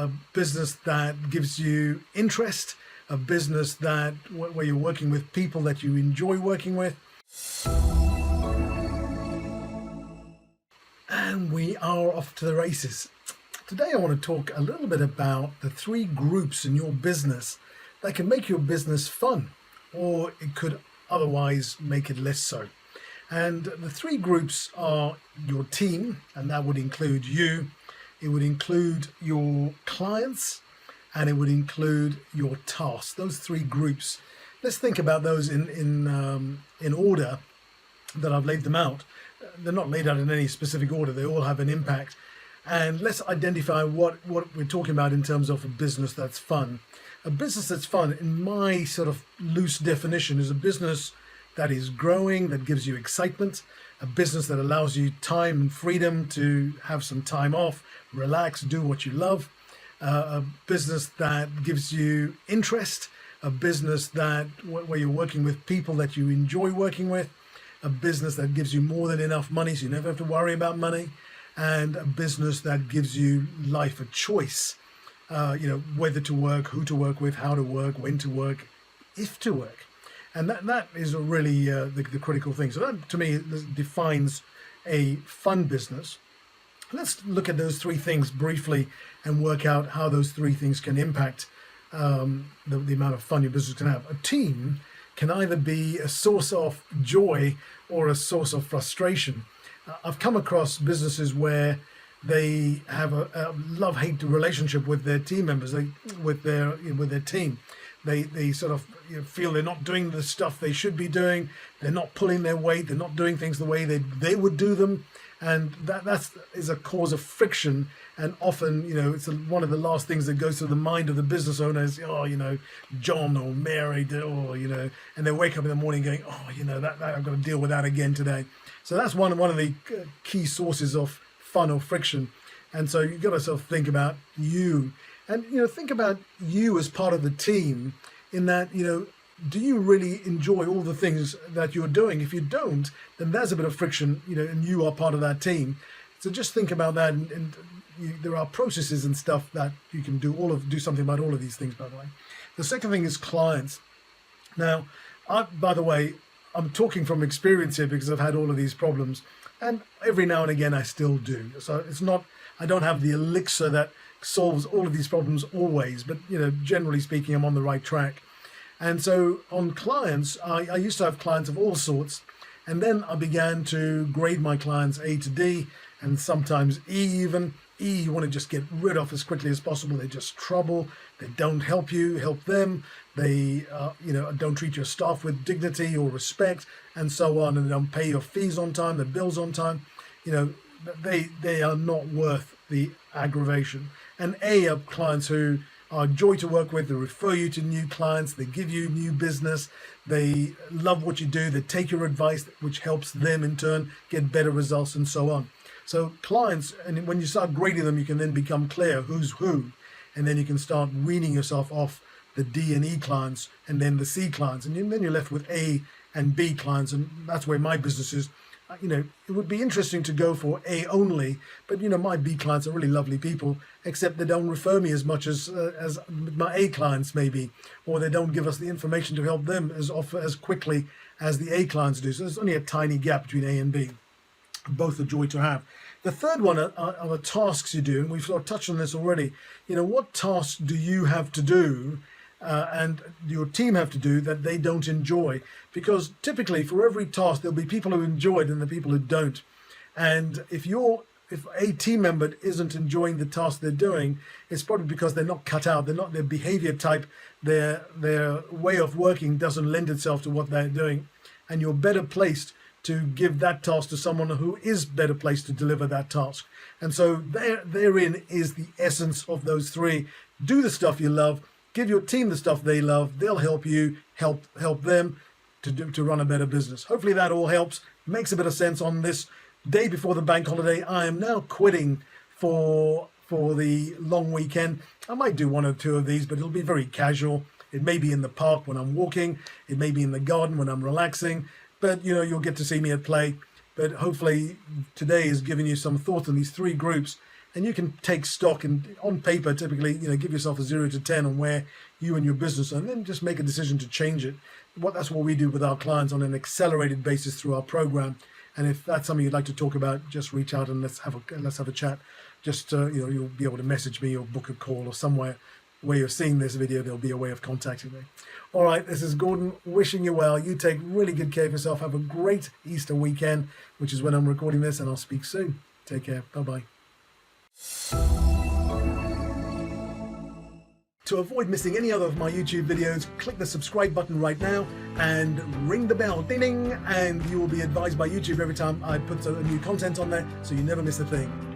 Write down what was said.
a business that gives you interest, a business that where you're working with people that you enjoy working with. And we are off to the races. Today I want to talk a little bit about the three groups in your business that can make your business fun, or it could otherwise make it less so. And the three groups are your team, and that would include you, it would include your clients, and it would include your tasks. Those three groups. Let's think about those in order that I've laid them out. They're not laid out in any specific order. They all have an impact. And let's identify what we're talking about in terms of a business that's fun. A business that's fun, in my sort of loose definition, is a business that is growing, that gives you excitement, a business that allows you time and freedom to have some time off, relax, do what you love, a business that gives you interest, a business that where you're working with people that you enjoy working with, a business that gives you more than enough money so you never have to worry about money, and a business that gives you life a choice, whether to work, who to work with, how to work, when to work, if to work. And that is really the critical thing. So that, to me, defines a fun business. Let's look at those three things briefly and work out how those three things can impact the amount of fun your business can have. A team can either be a source of joy or a source of frustration. I've come across businesses where they have a love-hate relationship with their team members, with their team. They sort of feel they're not doing the stuff they should be doing. They're not pulling their weight. They're not doing things the way they would do them. And that is a cause of friction. And often, it's one of the last things that goes through the mind of the business owner is, John or Mary, and they wake up in the morning going, that I've got to deal with that again today. So that's one of the key sources of fun or friction. And so you've got to sort of think about you. And, think about you as part of the team in that, do you really enjoy all the things that you're doing? If you don't, then there's a bit of friction, and you are part of that team. So just think about that. And there are processes and stuff that you can do something about all of these things, by the way. The second thing is clients. Now, by the way, I'm talking from experience here because I've had all of these problems. And every now and again, I still do. So I don't have the elixir that solves all of these problems always, but generally speaking, I'm on the right track. And so on clients, I used to have clients of all sorts, and then I began to grade my clients A to D, and sometimes E even. E you want to just get rid of as quickly as possible. They're just trouble. They don't help you, help them. They don't treat your staff with dignity or respect, and so on, and they don't pay your fees on time, the bills on time. They are not worth the aggravation. And A are clients who are a joy to work with. They refer you to new clients. They give you new business. They love what you do. They take your advice, which helps them in turn get better results, and so on. So clients, and when you start grading them, you can then become clear who's who, and then you can start weaning yourself off the D and E clients, and then the C clients, and then you're left with A and B clients, and that's where my business is. It would be interesting to go for A only, but my B clients are really lovely people, except they don't refer me as much as my A clients maybe, or they don't give us the information to help them as quickly as the A clients do. So there's only a tiny gap between A and B. Both a joy to have. The third one are the tasks you do, and we've sort of touched on this already. What tasks do you have to do and your team have to do that they don't enjoy? Because typically for every task there'll be people who enjoy it and the people who don't. And if a team member isn't enjoying the task they're doing, it's probably because they're not cut out. They're not, their behavior type, their way of working doesn't lend itself to what they're doing. And you're better placed to give that task to someone who is better placed to deliver that task. And so therein is the essence of those three. Do the stuff you love, give your team the stuff they love, they'll help you, help them to run a better business. Hopefully that all helps, makes a bit of sense on this day before the bank holiday. I am now quitting for the long weekend. I might do one or two of these, but it'll be very casual. It may be in the park when I'm walking, it may be in the garden when I'm relaxing, but you'll get to see me at play. But hopefully today has given you some thoughts on these three groups and you can take stock and on paper typically, give yourself a 0 to 10 on where you and your business are, and then just make a decision to change it. That's what we do with our clients on an accelerated basis through our program. And if that's something you'd like to talk about, just reach out and let's have a chat. Just you'll be able to message me or book a call, or somewhere where you're seeing this video, there'll be a way of contacting me. All right, this is Gordon wishing you well. You take really good care of yourself. Have a great Easter weekend, which is when I'm recording this, and I'll speak soon. Take care. Bye-bye. To avoid missing any other of my YouTube videos, click the subscribe button right now and ring the bell, ding, ding, and you will be advised by YouTube every time I put new content on there, so you never miss a thing.